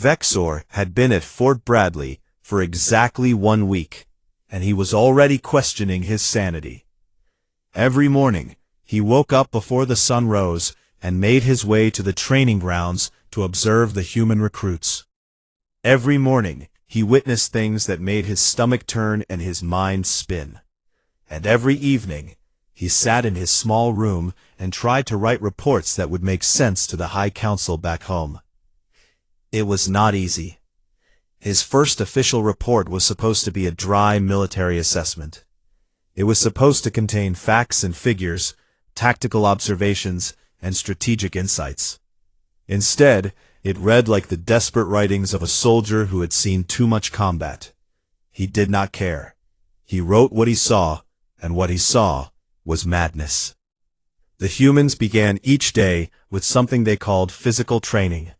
Vexor had been at Fort Bradley for exactly 1 week, and he was already questioning his sanity. Every morning, he woke up before the sun rose and made his way to the training grounds to observe the human recruits. Every morning, he witnessed things that made his stomach turn and his mind spin. And every evening, he sat in his small room and tried to write reports that would make sense to the High Council back home. It was not easy. His first official report was supposed to be a dry military assessment. It was supposed to contain facts and figures, tactical observations, and strategic insights. Instead, it read like the desperate writings of a soldier who had seen too much combat. He did not care. He wrote what he saw, and what he saw was madness. The humans began each day with something they called physical training.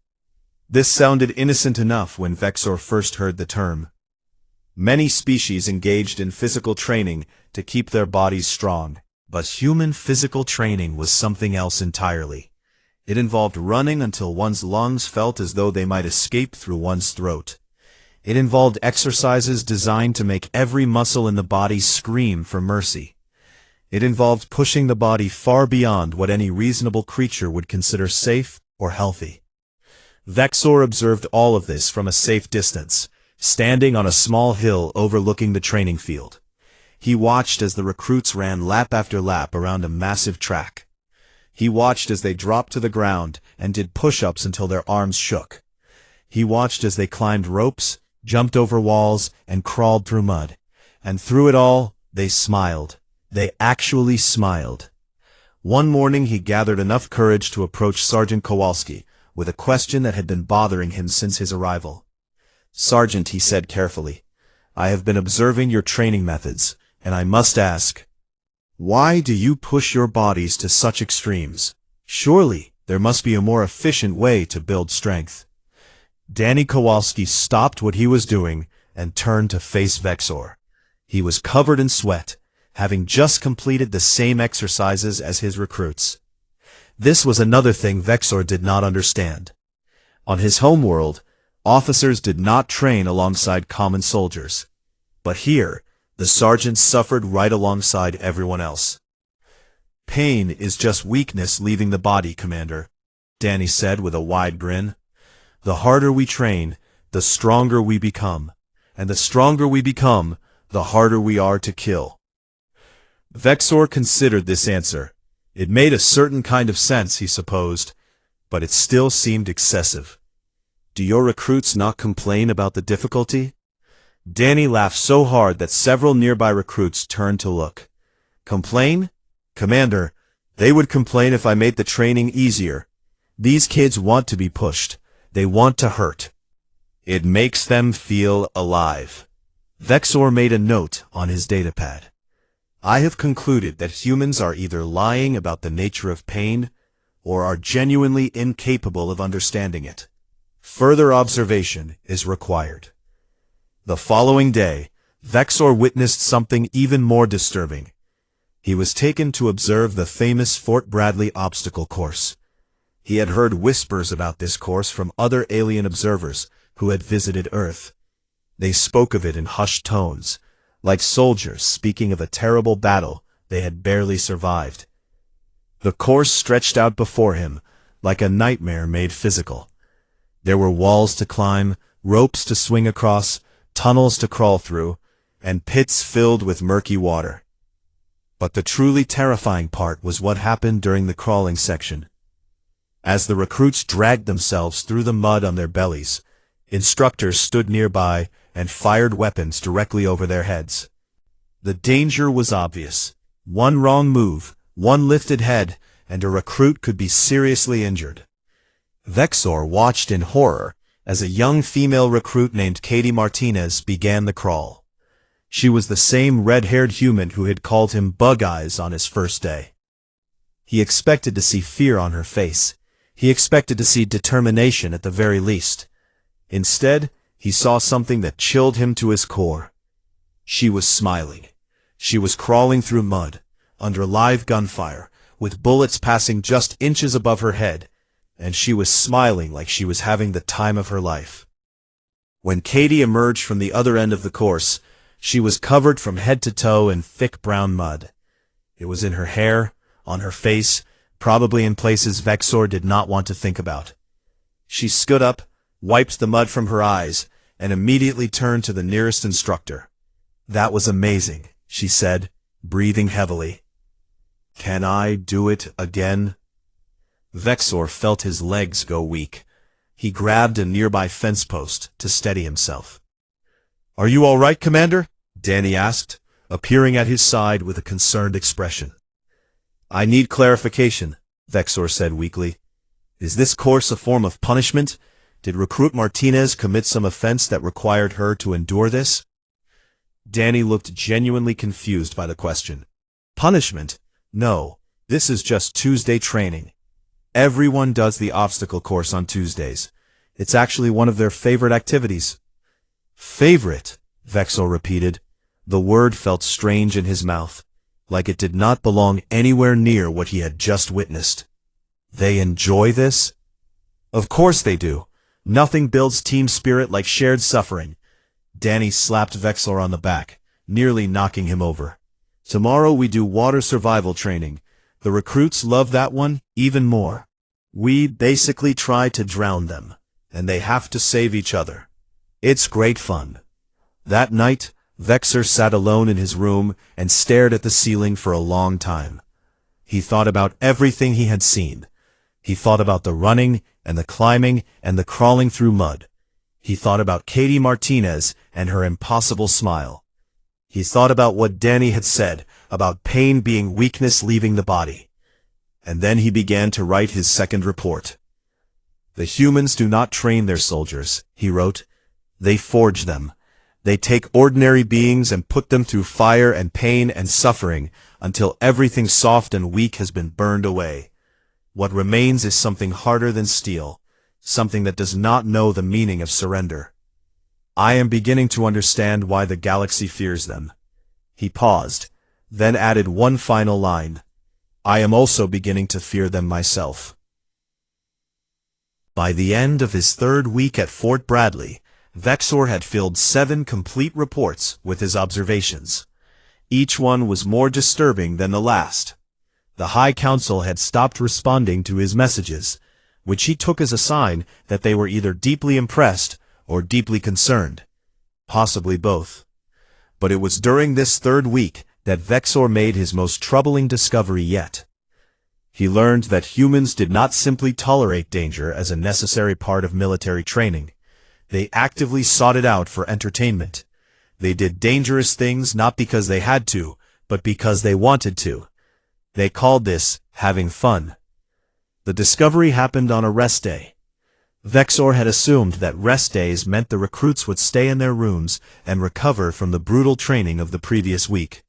This sounded innocent enough when Vexor first heard the term. Many species engaged in physical training to keep their bodies strong, but human physical training was something else entirely. It involved running until one's lungs felt as though they might escape through one's throat. It involved exercises designed to make every muscle in the body scream for mercy. It involved pushing the body far beyond what any reasonable creature would consider safe or healthy. Vexor observed all of this from a safe distance, standing on a small hill overlooking the training field. He watched as the recruits ran lap after lap around a massive track. He watched as they dropped to the ground and did push-ups until their arms shook. He watched as they climbed ropes, jumped over walls, and crawled through mud. And through it all, they smiled. They actually smiled. One morning he gathered enough courage to approach Sergeant Kowalski with a question that had been bothering him since his arrival. "Sergeant," he said carefully, "I have been observing your training methods, and I must ask, why do you push your bodies to such extremes? Surely there must be a more efficient way to build strength." Danny Kowalski stopped what he was doing and turned to face Vexor. He was covered in sweat, having just completed the same exercises as his recruits. This was another thing Vexor did not understand. On his homeworld, officers did not train alongside common soldiers. But here, the sergeant suffered right alongside everyone else. "Pain is just weakness leaving the body, Commander," Danny said with a wide grin. "The harder we train, the stronger we become. And the stronger we become, the harder we are to kill." Vexor considered this answer. It made a certain kind of sense, he supposed, but it still seemed excessive. "Do your recruits not complain about the difficulty?" Danny laughed so hard that several nearby recruits turned to look. "Complain? Commander, they would complain if I made the training easier. These kids want to be pushed. They want to hurt. It makes them feel alive." Vexor made a note on his datapad. "I have concluded that humans are either lying about the nature of pain or are genuinely incapable of understanding it. Further observation is required." The following day, Vexor witnessed something even more disturbing. He was taken to observe the famous Fort Bradley obstacle course. He had heard whispers about this course from other alien observers who had visited Earth. They spoke of it in hushed tones, like soldiers speaking of a terrible battle they had barely survived. The course stretched out before him, like a nightmare made physical. There were walls to climb, ropes to swing across, tunnels to crawl through, and pits filled with murky water. But the truly terrifying part was what happened during the crawling section. As the recruits dragged themselves through the mud on their bellies, instructors stood nearby and fired weapons directly over their heads. The danger was obvious. One wrong move, one lifted head, and a recruit could be seriously injured. Vexor watched in horror as a young female recruit named Katie Martinez began the crawl. She was the same red-haired human who had called him Bug Eyes on his first day. He expected to see fear on her face. He expected to see determination at the very least. Instead, he saw something that chilled him to his core. She was smiling. She was crawling through mud, under live gunfire, with bullets passing just inches above her head, and she was smiling like she was having the time of her life. When Katie emerged from the other end of the course, she was covered from head to toe in thick brown mud. It was in her hair, on her face, probably in places Vexor did not want to think about. She stood up, wiped the mud from her eyes, and immediately turned to the nearest instructor. "That was amazing," she said, breathing heavily. "Can I do it again?" Vexor felt his legs go weak. He grabbed a nearby fence post to steady himself. "Are you all right, Commander?" Danny asked, appearing at his side with a concerned expression. "I need clarification," Vexor said weakly. "Is this course a form of punishment? Did Recruit Martinez commit some offense that required her to endure this?" Danny looked genuinely confused by the question. "Punishment? No, this is just Tuesday training. Everyone does the obstacle course on Tuesdays. It's actually one of their favorite activities." "Favorite?" Vexor repeated. The word felt strange in his mouth, like it did not belong anywhere near what he had just witnessed. "They enjoy this?" "Of course they do. Nothing builds team spirit like shared suffering." Danny slapped Vexor on the back, nearly knocking him over. "Tomorrow we do water survival training. The recruits love that one even more. We basically try to drown them, and they have to save each other. It's great fun." That night, Vexor sat alone in his room and stared at the ceiling for a long time. He thought about everything he had seen. He thought about the running and the climbing and the crawling through mud. He thought about Katie Martinez and her impossible smile. He thought about what Danny had said about pain being weakness leaving the body. And then he began to write his second report. "The humans do not train their soldiers," he wrote. "They forge them. They take ordinary beings and put them through fire and pain and suffering until everything soft and weak has been burned away. What remains is something harder than steel, something that does not know the meaning of surrender. I am beginning to understand why the galaxy fears them." He paused, then added one final line. "I am also beginning to fear them myself." By the end of his third week at Fort Bradley, Vexor had filled 7 complete reports with his observations. Each one was more disturbing than the last. The High Council had stopped responding to his messages, which he took as a sign that they were either deeply impressed or deeply concerned. Possibly both. But it was during this third week that Vexor made his most troubling discovery yet. He learned that humans did not simply tolerate danger as a necessary part of military training. They actively sought it out for entertainment. They did dangerous things not because they had to, but because they wanted to. They called this having fun. The discovery happened on a rest day. Vexor had assumed that rest days meant the recruits would stay in their rooms and recover from the brutal training of the previous week.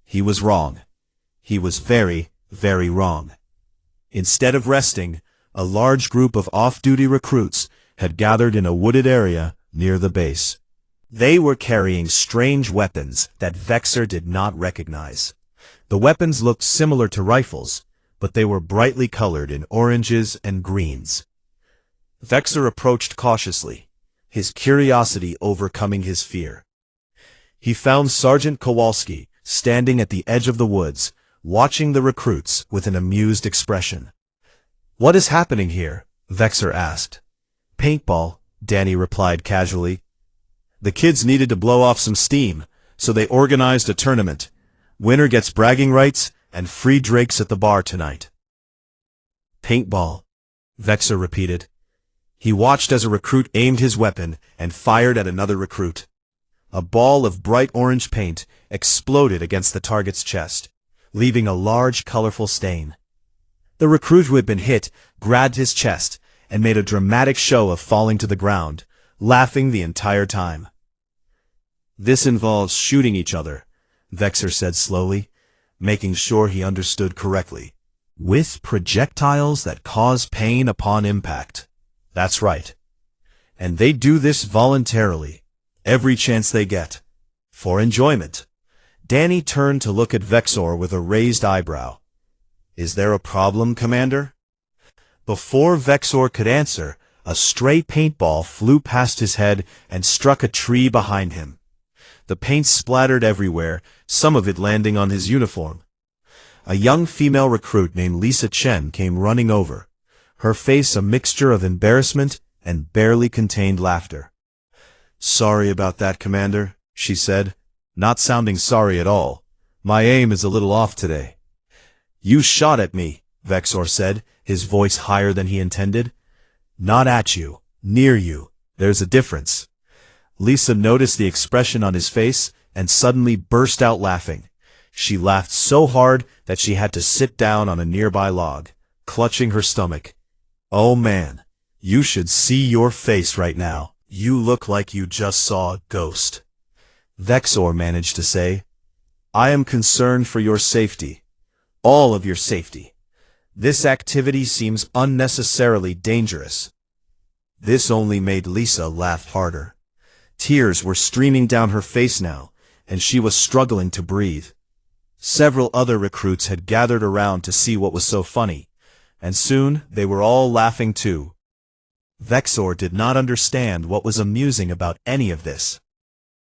He was wrong. He was very, very wrong. Instead of resting, a large group of off-duty recruits had gathered in a wooded area near the base. They were carrying strange weapons that Vexor did not recognize. The weapons looked similar to rifles, but they were brightly colored in oranges and greens. Vexor approached cautiously, his curiosity overcoming his fear. He found Sergeant Kowalski standing at the edge of the woods, watching the recruits with an amused expression. "What is happening here?" Vexor asked. "Paintball," Danny replied casually. "The kids needed to blow off some steam, so they organized a tournament. Winner gets bragging rights and free drinks at the bar tonight." "Paintball," Vexor repeated. He watched as a recruit aimed his weapon and fired at another recruit. A ball of bright orange paint exploded against the target's chest, leaving a large, colorful stain. The recruit who had been hit grabbed his chest and made a dramatic show of falling to the ground, laughing the entire time. "This involves shooting each other," Vexor said slowly, making sure he understood correctly. "With projectiles that cause pain upon impact. That's right. And they do this voluntarily, every chance they get, for enjoyment." Danny turned to look at Vexor with a raised eyebrow. "Is there a problem, Commander?" Before Vexor could answer, A stray paintball flew past his head and struck a tree behind him. The paint splattered everywhere, some of it landing on his uniform. A young female recruit named Lisa Chen came running over, her face a mixture of embarrassment and barely contained laughter. "Sorry about that, Commander," she said, not sounding sorry at all. "My aim is a little off today." "You shot at me," Vexor said, his voice higher than he intended. "Not at you, near you. There's a difference." Lisa noticed the expression on his face and suddenly burst out laughing. She laughed so hard that she had to sit down on a nearby log, clutching her stomach. "Oh man, you should see your face right now. You look like you just saw a ghost." Vexor managed to say, "I am concerned for your safety. All of your safety. This activity seems unnecessarily dangerous." This only made Lisa laugh harder. Tears were streaming down her face now, and she was struggling to breathe. Several other recruits had gathered around to see what was so funny, and soon they were all laughing too. Vexor did not understand what was amusing about any of this.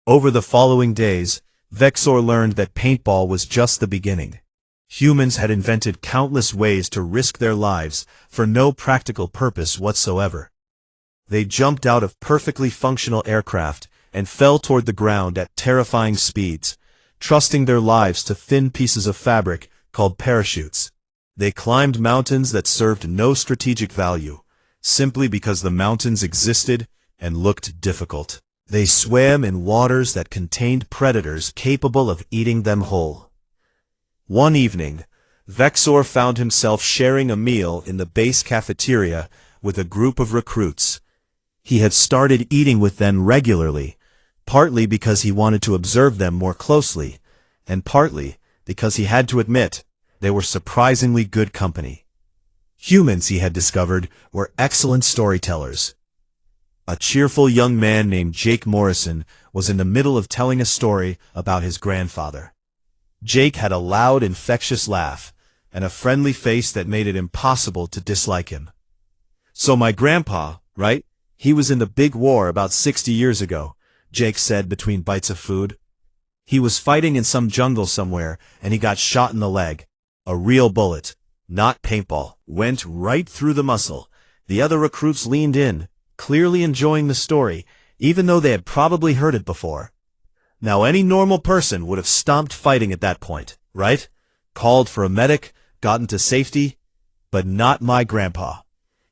Over the following days, Vexor learned that paintball was just the beginning. Humans had invented countless ways to risk their lives for no practical purpose whatsoever. They jumped out of perfectly functional aircraft and fell toward the ground at terrifying speeds, trusting their lives to thin pieces of fabric called parachutes. They climbed mountains that served no strategic value, simply because the mountains existed and looked difficult. They swam in waters that contained predators capable of eating them whole. One evening, Vexor found himself sharing a meal in the base cafeteria with a group of recruits. He had started eating with them regularly, partly because he wanted to observe them more closely, and partly because he had to admit they were surprisingly good company. Humans, he had discovered, were excellent storytellers. A cheerful young man named Jake Morrison was in the middle of telling a story about his grandfather. Jake had a loud, infectious laugh, and a friendly face that made it impossible to dislike him. "So my grandpa, right? He was in the big war about 60 years ago, Jake said between bites of food. "He was fighting in some jungle somewhere, and he got shot in the leg. A real bullet, not paintball, went right through the muscle." The other recruits leaned in, clearly enjoying the story, even though they had probably heard it before. Now any normal person would have stopped fighting at that point, right? Called for a medic, gotten to safety, but not my grandpa.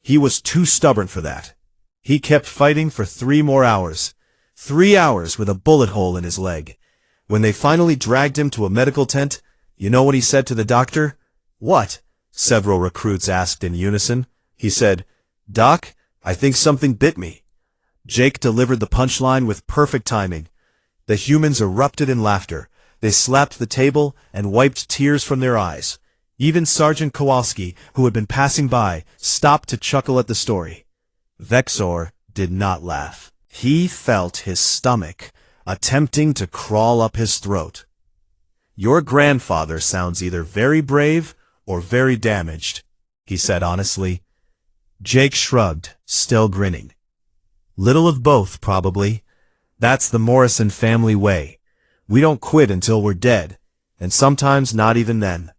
He was too stubborn for that. He kept fighting for 3 more hours. 3 hours with a bullet hole in his leg. When they finally dragged him to a medical tent, you know what he said to the doctor? "What?" several recruits asked in unison. He said, "Doc, I think something bit me." Jake delivered the punchline with perfect timing. The humans erupted in laughter. They slapped the table and wiped tears from their eyes. Even Sergeant Kowalski, who had been passing by, stopped to chuckle at the story. Vexor did not laugh. He felt his stomach attempting to crawl up his throat. "Your grandfather sounds either very brave or very damaged," he said honestly. Jake shrugged, still grinning. "Little of both, probably. That's the Morrison family way. We don't quit until we're dead, and sometimes not even then."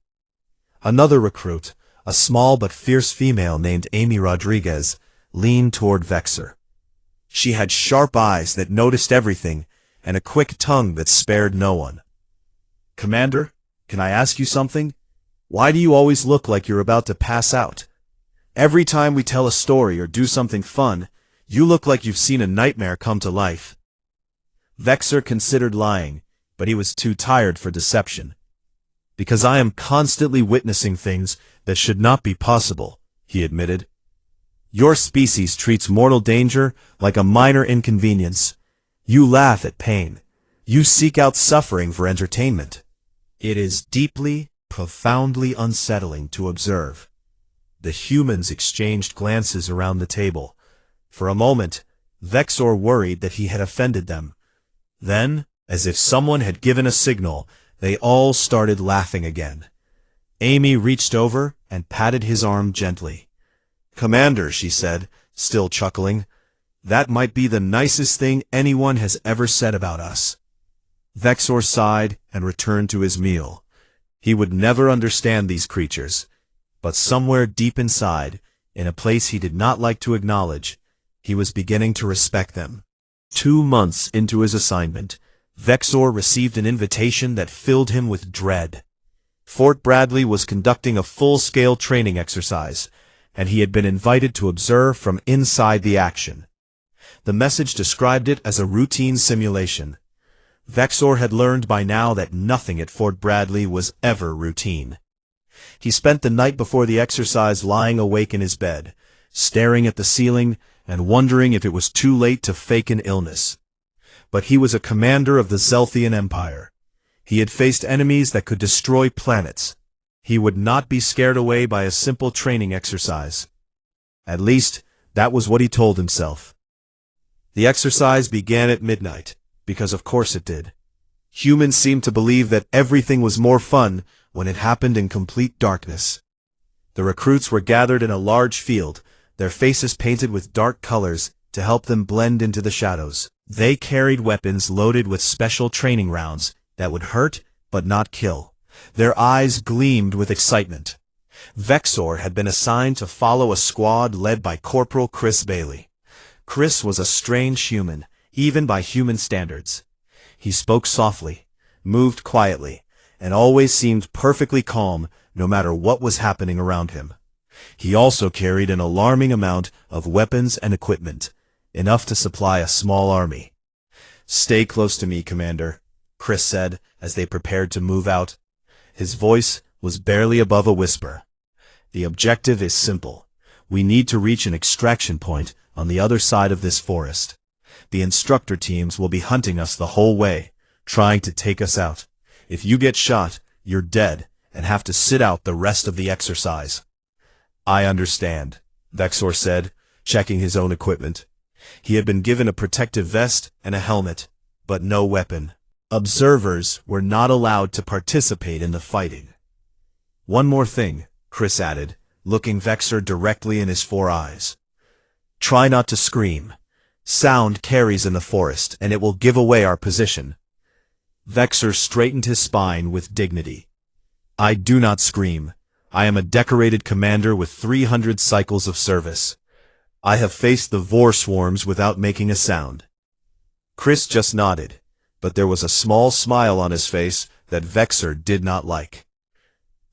Another recruit, a small but fierce female named Amy Rodriguez, leaned toward Vexor. She had sharp eyes that noticed everything and a quick tongue that spared no one. "Commander, can I ask you something? Why do you always look like you're about to pass out? Every time we tell a story or do something fun, you look like you've seen a nightmare come to life." Vexor considered lying, but he was too tired for deception. "Because I am constantly witnessing things that should not be possible," he admitted. "Your species treats mortal danger like a minor inconvenience. You laugh at pain. You seek out suffering for entertainment. It is deeply, profoundly unsettling to observe." The humans exchanged glances around the table. For a moment, Vexor worried that he had offended them. Then, as if someone had given a signal, they all started laughing again. Amy reached over and patted his arm gently. "Commander," she said, still chuckling. "That might be the nicest thing anyone has ever said about us." Vexor sighed and returned to his meal. He would never understand these creatures, but somewhere deep inside, in a place he did not like to acknowledge, he was beginning to respect them. 2 months into his assignment, Vexor received an invitation that filled him with dread. Fort Bradley was conducting a full-scale training exercise, and he had been invited to observe from inside the action. The message described it as a routine simulation. Vexor had learned by now that nothing at Fort Bradley was ever routine. He spent the night before the exercise lying awake in his bed, staring at the ceiling and wondering if it was too late to fake an illness. But he was a commander of the Zelthian Empire. He had faced enemies that could destroy planets. He would not be scared away by a simple training exercise. At least, that was what he told himself. The exercise began at midnight, because of course it did. Humans seemed to believe that everything was more fun when it happened in complete darkness. The recruits were gathered in a large field, their faces painted with dark colors to help them blend into the shadows. They carried weapons loaded with special training rounds that would hurt but not kill. Their eyes gleamed with excitement. Vexor had been assigned to follow a squad led by Corporal Chris Bailey. Chris was a strange human, even by human standards. He spoke softly, moved quietly, and always seemed perfectly calm no matter what was happening around him. He also carried an alarming amount of weapons and equipment, enough to supply a small army. "Stay close to me, Commander," Chris said as they prepared to move out. His voice was barely above a whisper. "The objective is simple. We need to reach an extraction point on the other side of this forest. The instructor teams will be hunting us the whole way, trying to take us out. If you get shot, you're dead and have to sit out the rest of the exercise." "I understand," Vexor said, checking his own equipment. He had been given a protective vest and a helmet, but no weapon. Observers were not allowed to participate in the fighting. "One more thing," Chris added, looking Vexor directly in his 4 eyes. "Try not to scream. Sound carries in the forest, and it will give away our position." Vexor straightened his spine with dignity. "I do not scream. I am a decorated commander with 300 cycles of service. I have faced the Vor swarms without making a sound." Chris just nodded, but there was a small smile on his face that Vexor did not like.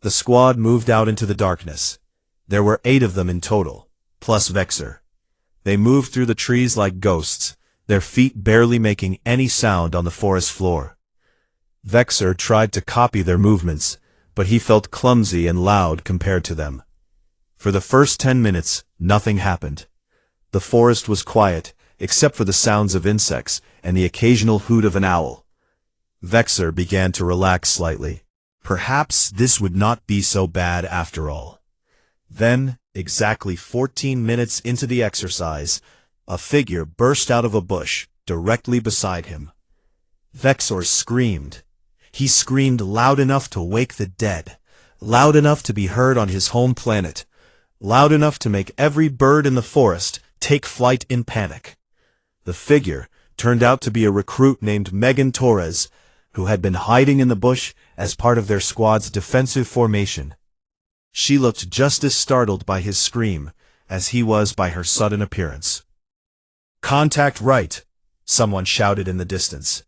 The squad moved out into the darkness. There were 8 of them in total, plus Vexor. They moved through the trees like ghosts, their feet barely making any sound on the forest floor. Vexor tried to copy their movements, but he felt clumsy and loud compared to them. For the first 10 minutes, nothing happened. The forest was quiet, except for the sounds of insects and the occasional hoot of an owl. Vexor began to relax slightly. Perhaps this would not be so bad after all. Then, exactly 14 minutes into the exercise, a figure burst out of a bush directly beside him. Vexor screamed. He screamed loud enough to wake the dead, loud enough to be heard on his home planet, loud enough to make every bird in the forest take flight in panic. The figure turned out to be a recruit named Megan Torres, who had been hiding in the bush as part of their squad's defensive formation. She looked just as startled by his scream as he was by her sudden appearance. "Contact right," someone shouted in the distance.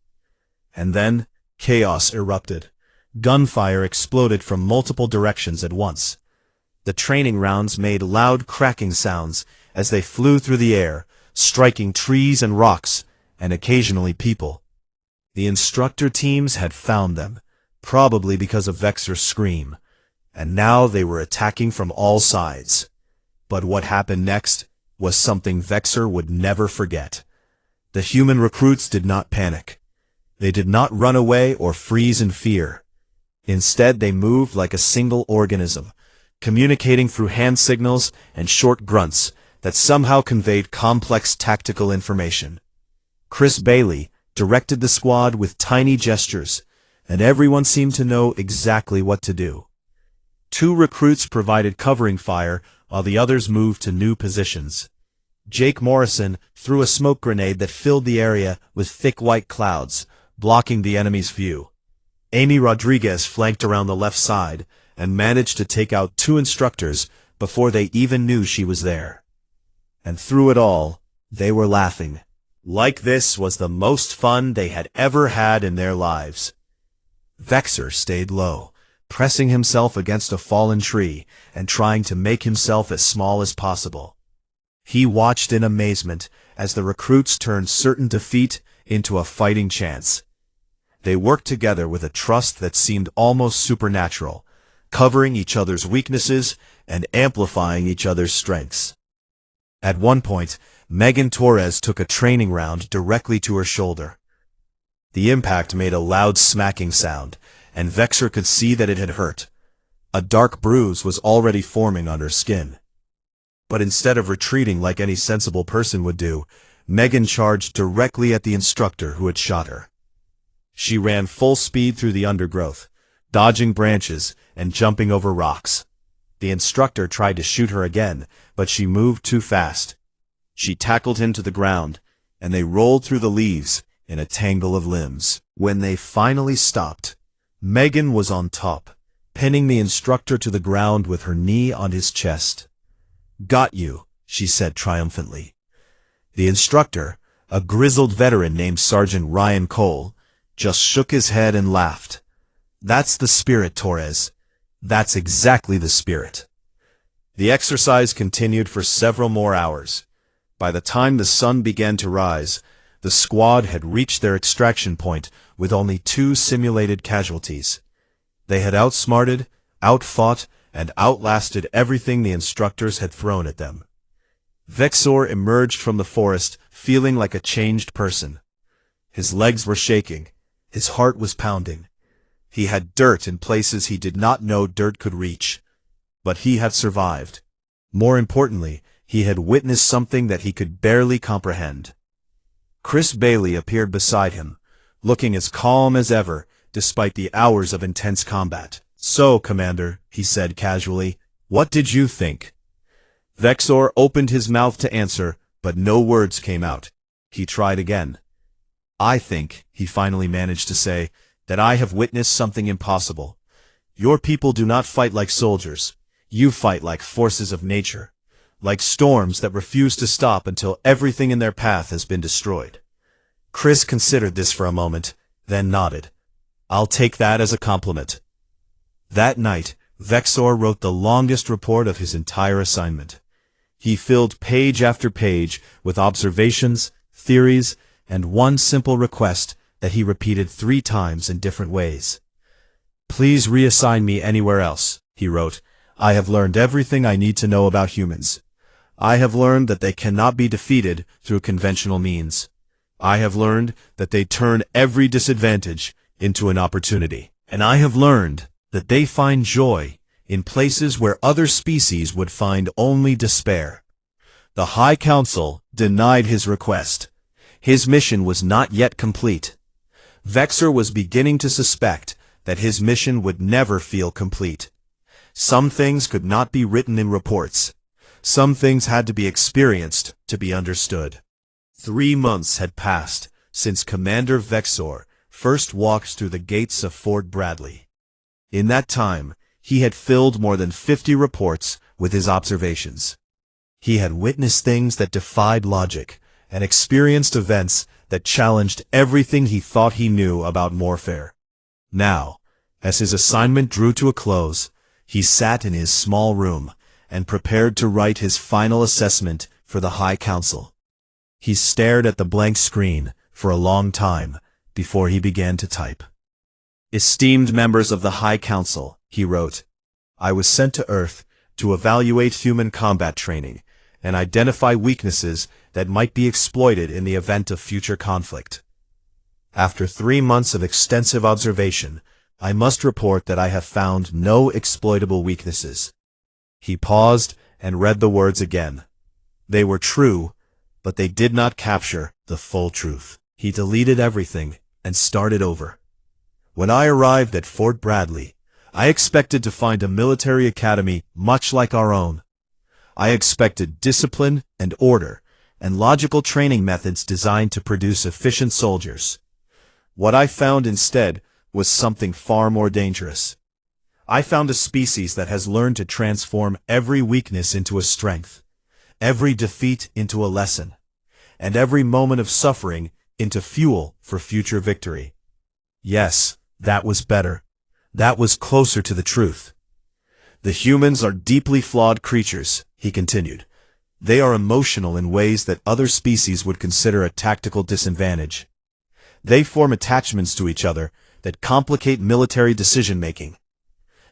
And then chaos erupted. Gunfire exploded from multiple directions at once. The training rounds made loud cracking sounds as they flew through the air, striking trees and rocks, and occasionally people. The instructor teams had found them, probably because of Vexor's scream, and now they were attacking from all sides. But what happened next was something Vexor would never forget. The human recruits did not panic. They did not run away or freeze in fear. Instead, they moved like a single organism, communicating through hand signals and short grunts that somehow conveyed complex tactical information. Chris Bailey directed the squad with tiny gestures, and everyone seemed to know exactly what to do. 2 recruits provided covering fire while the others moved to new positions. Jake Morrison threw a smoke grenade that filled the area with thick white clouds, blocking the enemy's view. Amy Rodriguez flanked around the left side and managed to take out 2 instructors before they even knew she was there. And through it all, they were laughing. Like this was the most fun they had ever had in their lives. Vexor stayed low, pressing himself against a fallen tree and trying to make himself as small as possible. He watched in amazement as the recruits turned certain defeat into a fighting chance. They worked together with a trust that seemed almost supernatural, covering each other's weaknesses and amplifying each other's strengths. At one point, Megan Torres took a training round directly to her shoulder. The impact made a loud smacking sound, and Vexor could see that it had hurt. A dark bruise was already forming on her skin. But instead of retreating like any sensible person would do, Megan charged directly at the instructor who had shot her. She ran full speed through the undergrowth, dodging branches and jumping over rocks. The instructor tried to shoot her again, but she moved too fast. She tackled him to the ground, and they rolled through the leaves in a tangle of limbs. When they finally stopped, Megan was on top, pinning the instructor to the ground with her knee on his chest. "Got you," she said triumphantly. The instructor, a grizzled veteran named Sergeant Ryan Cole, just shook his head and laughed. "That's the spirit, Torres. That's exactly the spirit." The exercise continued for several more hours. By the time the sun began to rise, the squad had reached their extraction point with only 2 simulated casualties. They had outsmarted, outfought, and outlasted everything the instructors had thrown at them. Vexor emerged from the forest feeling like a changed person. His legs were shaking. His heart was pounding. He had dirt in places he did not know dirt could reach. But he had survived. More importantly, he had witnessed something that he could barely comprehend. Chris Bailey appeared beside him, looking as calm as ever, despite the hours of intense combat. "So, Commander," he said casually, "what did you think?" Vexor opened his mouth to answer, but no words came out. He tried again. "I think," he finally managed to say, "that I have witnessed something impossible. Your people do not fight like soldiers. You fight like forces of nature, like storms that refuse to stop until everything in their path has been destroyed." Chris considered this for a moment, then nodded. "I'll take that as a compliment." That night, Vexor wrote the longest report of his entire assignment. He filled page after page with observations, theories, and one simple request that he repeated 3 times in different ways. "Please reassign me anywhere else," he wrote. "I have learned everything I need to know about humans. I have learned that they cannot be defeated through conventional means. I have learned that they turn every disadvantage into an opportunity. And I have learned that they find joy in places where other species would find only despair." The High Council denied his request. His mission was not yet complete. Vexor was beginning to suspect that his mission would never feel complete. Some things could not be written in reports. Some things had to be experienced to be understood. 3 months had passed since Commander Vexor first walked through the gates of Fort Bradley. In that time, he had filled more than 50 reports with his observations. He had witnessed things that defied logic and experienced events that challenged everything he thought he knew about warfare. Now, as his assignment drew to a close, he sat in his small room and prepared to write his final assessment for the High Council. He stared at the blank screen for a long time before he began to type. "Esteemed members of the High Council," he wrote, "I was sent to Earth to evaluate human combat training and identify weaknesses that might be exploited in the event of future conflict. After 3 months of extensive observation, I must report that I have found no exploitable weaknesses." He paused and read the words again. They were true, but they did not capture the full truth. He deleted everything and started over. "When I arrived at Fort Bradley, I expected to find a military academy much like our own. I expected discipline and order, and logical training methods designed to produce efficient soldiers. What I found instead was something far more dangerous. I found a species that has learned to transform every weakness into a strength, every defeat into a lesson, and every moment of suffering into fuel for future victory. Yes, that was better. That was closer to the truth. The humans are deeply flawed creatures, he continued. They are emotional in ways that other species would consider a tactical disadvantage. They form attachments to each other that complicate military decision-making.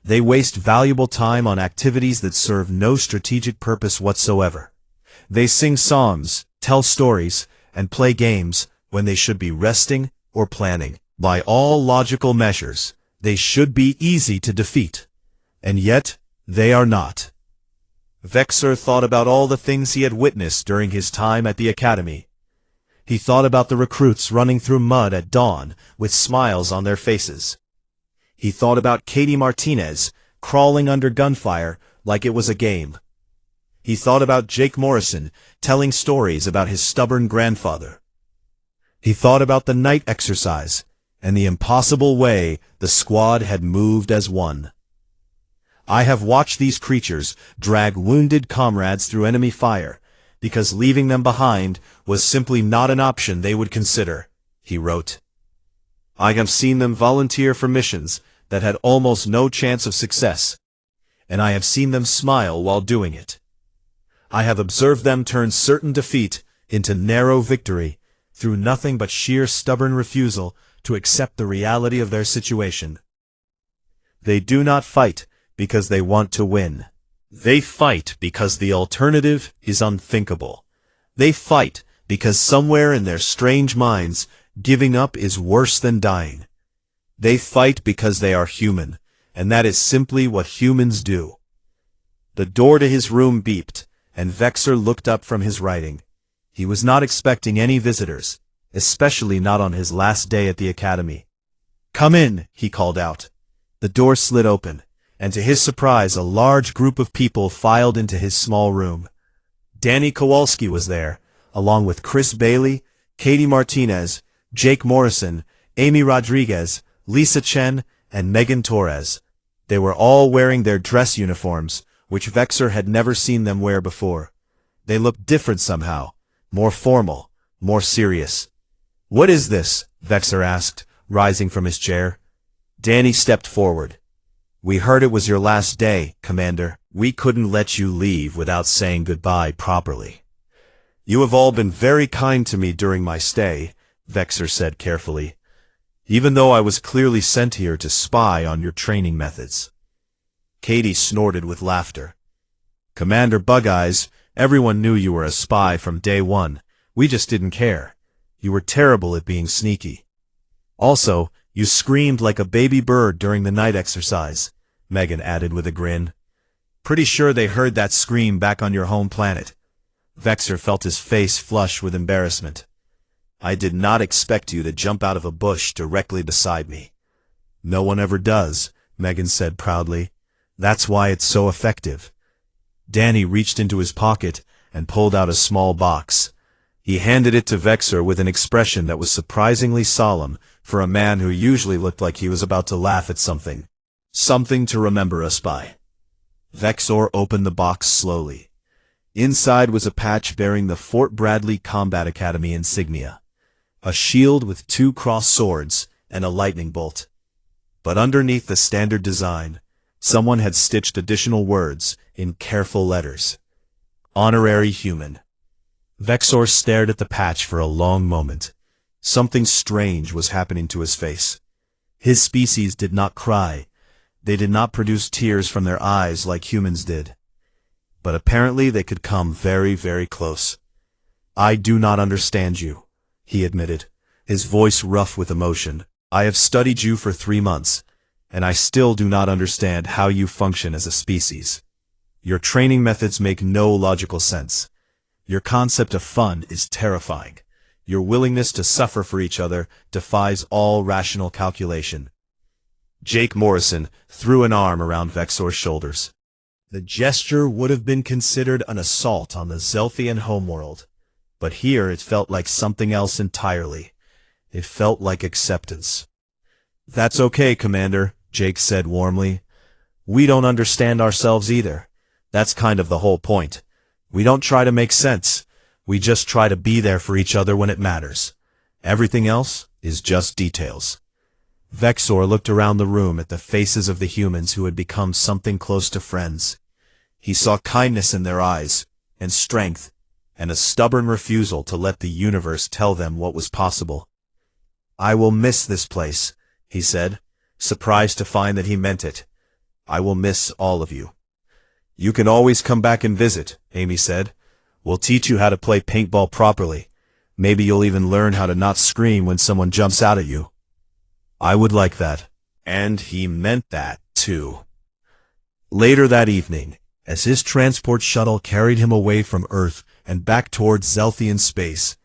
They waste valuable time on activities that serve no strategic purpose whatsoever. They sing songs, tell stories, and play games when they should be resting or planning. By all logical measures, they should be easy to defeat. And yet, they are not. Vexor thought about all the things he had witnessed during his time at the academy. He thought about the recruits running through mud at dawn with smiles on their faces. He thought about Katie Martinez crawling under gunfire like it was a game. He thought about Jake Morrison telling stories about his stubborn grandfather. He thought about the night exercise and the impossible way the squad had moved as one. I have watched these creatures drag wounded comrades through enemy fire because leaving them behind was simply not an option they would consider, he wrote. I have seen them volunteer for missions that had almost no chance of success, and I have seen them smile while doing it. I have observed them turn certain defeat into narrow victory through nothing but sheer stubborn refusal to accept the reality of their situation. They do not fight because they want to win. They fight because the alternative is unthinkable. They fight because somewhere in their strange minds, giving up is worse than dying. They fight because they are human, and that is simply what humans do. The door to his room beeped, and Vexor looked up from his writing. He was not expecting any visitors, especially not on his last day at the academy. Come in, he called out. The door slid open, and to his surprise a large group of people filed into his small room. Danny Kowalski was there, along with Chris Bailey, Katie Martinez, Jake Morrison, Amy Rodriguez, Lisa Chen, and Megan Torres. They were all wearing their dress uniforms, which Vexor had never seen them wear before. They looked different somehow, more formal, more serious. What is this? Vexor asked, rising from his chair. Danny stepped forward. We heard it was your last day, Commander. We couldn't let you leave without saying goodbye properly. You have all been very kind to me during my stay, Vexor said carefully, even though I was clearly sent here to spy on your training methods. Katie snorted with laughter. Commander Bug-Eyes, everyone knew you were a spy from day one. We just didn't care. You were terrible at being sneaky. Also, you screamed like a baby bird during the night exercise, Megan added with a grin. Pretty sure they heard that scream back on your home planet. Vexor felt his face flush with embarrassment. I did not expect you to jump out of a bush directly beside me. No one ever does, Megan said proudly. That's why it's so effective. Danny reached into his pocket and pulled out a small box. He handed it to Vexor with an expression that was surprisingly solemn for a man who usually looked like he was about to laugh at something. Something to remember us by. Vexor opened the box slowly. Inside was a patch bearing the Fort Bradley Combat Academy insignia, a shield with 2 crossed swords and a lightning bolt. But underneath the standard design, someone had stitched additional words in careful letters. Honorary Human. Vexor stared at the patch for a long moment. Something strange was happening to his face. His species did not cry. They did not produce tears from their eyes like humans did. But apparently they could come very, very close. I do not understand you, he admitted, his voice rough with emotion. I have studied you for 3 months, and I still do not understand how you function as a species. Your training methods make no logical sense. Your concept of fun is terrifying. Your willingness to suffer for each other defies all rational calculation. Jake Morrison threw an arm around Vexor's shoulders. The gesture would have been considered an assault on the Zelfian homeworld. But here it felt like something else entirely. It felt like acceptance. "That's okay, Commander," Jake said warmly. "We don't understand ourselves either. That's kind of the whole point. We don't try to make sense. We just try to be there for each other when it matters. Everything else is just details." Vexor looked around the room at the faces of the humans who had become something close to friends. He saw kindness in their eyes, and strength, and a stubborn refusal to let the universe tell them what was possible. "I will miss this place," he said, surprised to find that he meant it. "I will miss all of you." "You can always come back and visit," Amy said. "We'll teach you how to play paintball properly. Maybe you'll even learn how to not scream when someone jumps out at you." "I would like that." And he meant that, too. Later that evening, as his transport shuttle carried him away from Earth and back towards Zelthian space,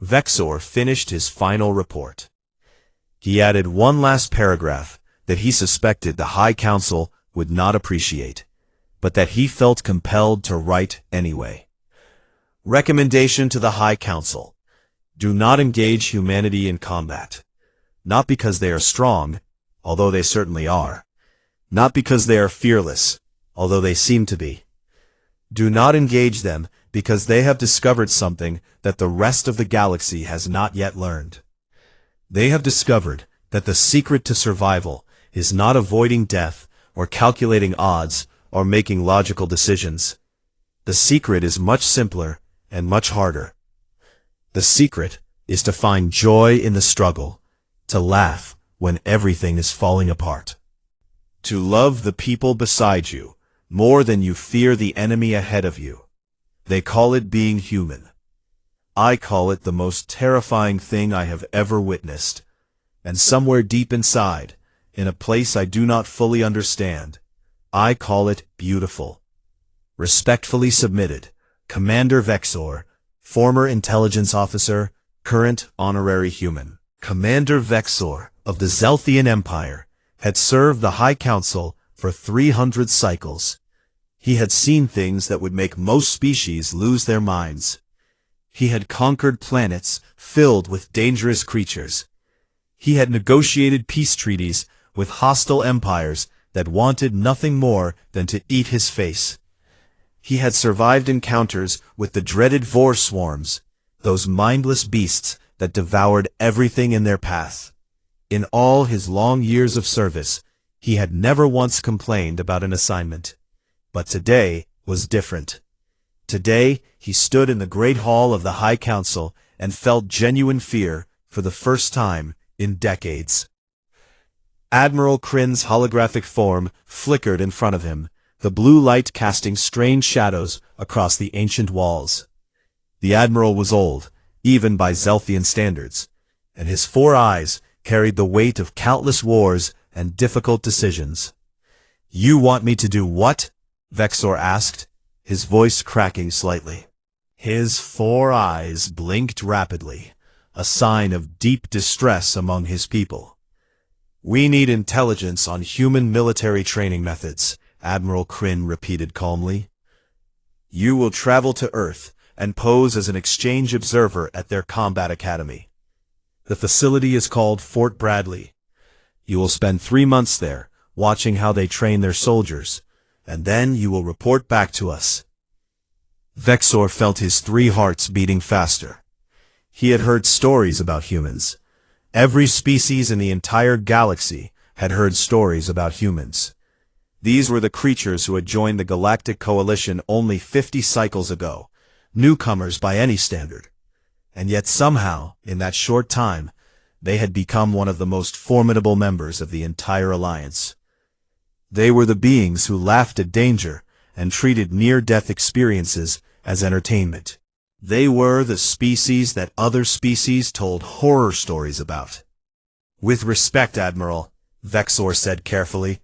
Vexor finished his final report. He added one last paragraph that he suspected the High Council would not appreciate, but that he felt compelled to write anyway. Recommendation to the High Council: do not engage humanity in combat. Not because they are strong, although they certainly are. Not because they are fearless, although they seem to be. Do not engage them because they have discovered something that the rest of the galaxy has not yet learned. They have discovered that the secret to survival is not avoiding death or calculating odds or making logical decisions. The secret is much simpler and much harder. The secret is to find joy in the struggle, to laugh when everything is falling apart, to love the people beside you more than you fear the enemy ahead of you. They call it being human. I call it the most terrifying thing I have ever witnessed. And somewhere deep inside, in a place I do not fully understand, I call it beautiful. Respectfully submitted, Commander Vexor, former intelligence officer, current honorary human. Commander Vexor of the Zelthian Empire had served the High Council for 300 cycles. He had seen things that would make most species lose their minds. He had conquered planets filled with dangerous creatures. He had negotiated peace treaties with hostile empires that wanted nothing more than to eat his face. He had survived encounters with the dreaded Vor swarms, those mindless beasts that devoured everything in their path. In all his long years of service, he had never once complained about an assignment. But today was different. Today, he stood in the Great Hall of the High Council and felt genuine fear for the first time in decades. Admiral Kryn's holographic form flickered in front of him, the blue light casting strange shadows across the ancient walls. The Admiral was old, even by Zelthian standards, and his 4 eyes carried the weight of countless wars and difficult decisions. "You want me to do what?" Vexor asked, his voice cracking slightly. His 4 eyes blinked rapidly, a sign of deep distress among his people. "We need intelligence on human military training methods," Admiral Kryn repeated calmly. "You will travel to Earth and pose as an exchange observer at their combat academy. The facility is called Fort Bradley. You will spend 3 months there, watching how they train their soldiers, and then you will report back to us." Vexor felt his 3 hearts beating faster. He had heard stories about humans. Every species in the entire galaxy had heard stories about humans. These were the creatures who had joined the Galactic Coalition only 50 cycles ago, newcomers by any standard. And yet somehow, in that short time, they had become one of the most formidable members of the entire alliance. They were the beings who laughed at danger and treated near-death experiences as entertainment. They were the species that other species told horror stories about. "With respect, Admiral," Vexor said carefully,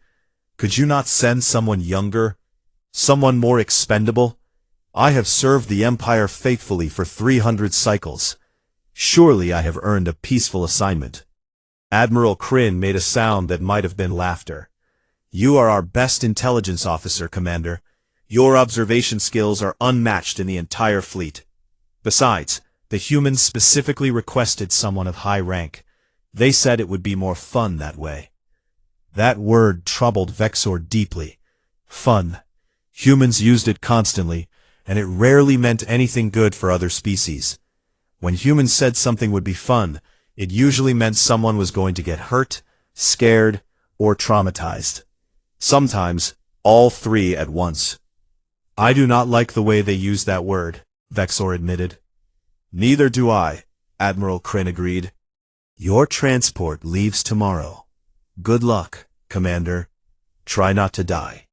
"could you not send someone younger? Someone more expendable? I have served the Empire faithfully for 300 cycles. Surely I have earned a peaceful assignment." Admiral Kryn made a sound that might have been laughter. "You are our best intelligence officer, Commander. Your observation skills are unmatched in the entire fleet. Besides, The humans specifically requested someone of high rank. They said it would be more fun that way. That word troubled Vexor deeply. Fun. Humans used it constantly, and it rarely meant anything good for other species. When humans said something would be fun, it usually meant someone was going to get hurt, scared, or traumatized. Sometimes, all three at once. I do not like the way they use that word, Vexor admitted. Neither do I, Admiral Kryn agreed. Your transport leaves tomorrow. Good luck, Commander. Try not to die.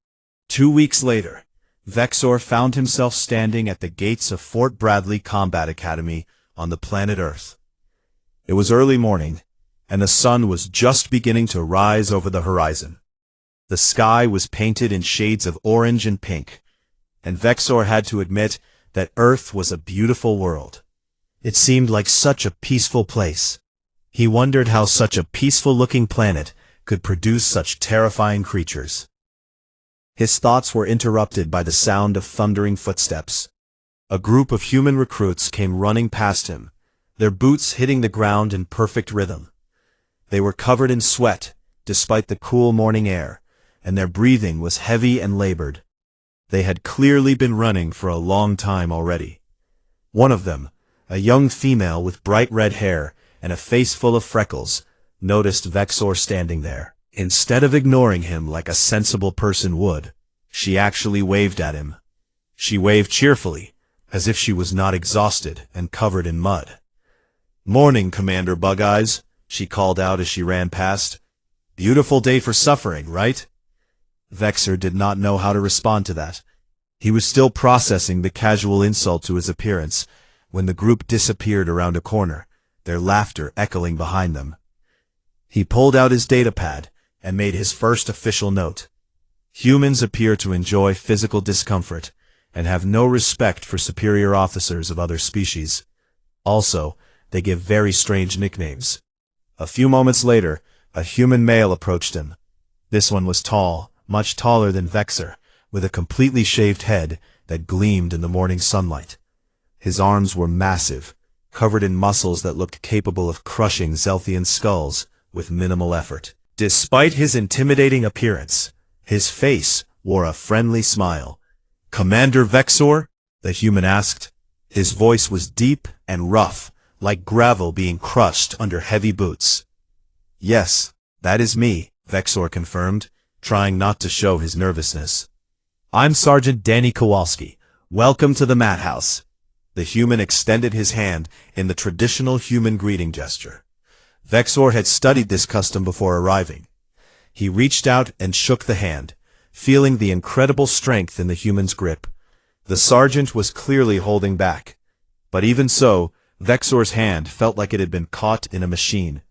2 weeks later, Vexor found himself standing at the gates of Fort Bradley Combat Academy on the planet Earth. It was early morning, and the sun was just beginning to rise over the horizon. The sky was painted in shades of orange and pink, and Vexor had to admit that Earth was a beautiful world. It seemed like such a peaceful place. He wondered how such a peaceful-looking planet could produce such terrifying creatures. His thoughts were interrupted by the sound of thundering footsteps. A group of human recruits came running past him, their boots hitting the ground in perfect rhythm. They were covered in sweat, despite the cool morning air, and their breathing was heavy and labored. They had clearly been running for a long time already. One of them, a young female with bright red hair and a face full of freckles, noticed Vexor standing there. Instead of ignoring him like a sensible person would, she actually waved at him. She waved cheerfully, as if she was not exhausted and covered in mud. "Morning, Commander Bug-Eyes," she called out as she ran past. "Beautiful day for suffering, right?" Vexor did not know how to respond to that. He was still processing the casual insult to his appearance when the group disappeared around a corner, their laughter echoing behind them. He pulled out his datapad and made his first official note. Humans appear to enjoy physical discomfort and have no respect for superior officers of other species. Also, they give very strange nicknames. A few moments later, a human male approached him. This one was tall, much taller than Vexor, with a completely shaved head that gleamed in the morning sunlight. His arms were massive, covered in muscles that looked capable of crushing Zelthian skulls with minimal effort. Despite his intimidating appearance, his face wore a friendly smile. "Commander Vexor?" the human asked. His voice was deep and rough, like gravel being crushed under heavy boots. "Yes, that is me," Vexor confirmed, trying not to show his nervousness. "I'm Sergeant Danny Kowalski. Welcome to the madhouse." The human extended his hand in the traditional human greeting gesture. Vexor had studied this custom before arriving. He reached out and shook the hand, feeling the incredible strength in the human's grip. The sergeant was clearly holding back. But even so, Vexor's hand felt like it had been caught in a machine.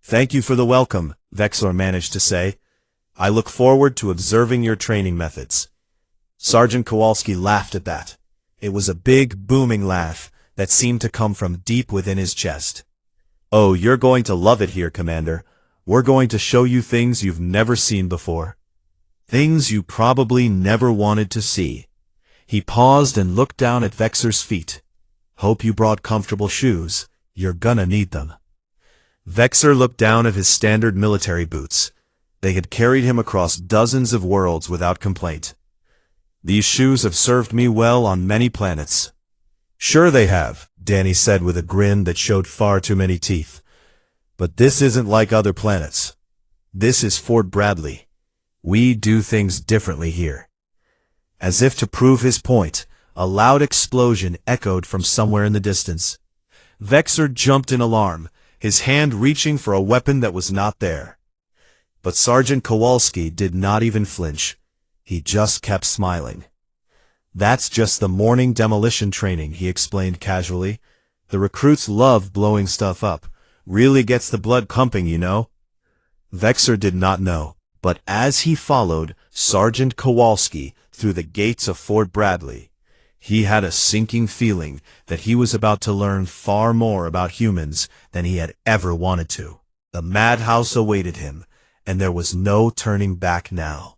"Thank you for the welcome," Vexor managed to say. "I look forward to observing your training methods." Sergeant Kowalski laughed at that. It was a big, booming laugh that seemed to come from deep within his chest. "Oh, you're going to love it here, Commander. We're going to show you things you've never seen before. Things you probably never wanted to see." He paused and looked down at Vexor's feet. "Hope you brought comfortable shoes. You're gonna need them." Vexor looked down at his standard military boots. They had carried him across dozens of worlds without complaint. "These shoes have served me well on many planets." "Sure they have," Danny said with a grin that showed far too many teeth. "But this isn't like other planets. This is Fort Bradley. We do things differently here." As if to prove his point, a loud explosion echoed from somewhere in the distance. Vexor jumped in alarm, his hand reaching for a weapon that was not there. But Sergeant Kowalski did not even flinch. He just kept smiling. "That's just the morning demolition training," he explained casually. "The recruits love blowing stuff up. Really gets the blood pumping, you know." Vexor did not know, but as he followed Sergeant Kowalski through the gates of Fort Bradley, he had a sinking feeling that he was about to learn far more about humans than he had ever wanted to. The madhouse awaited him, and there was no turning back now.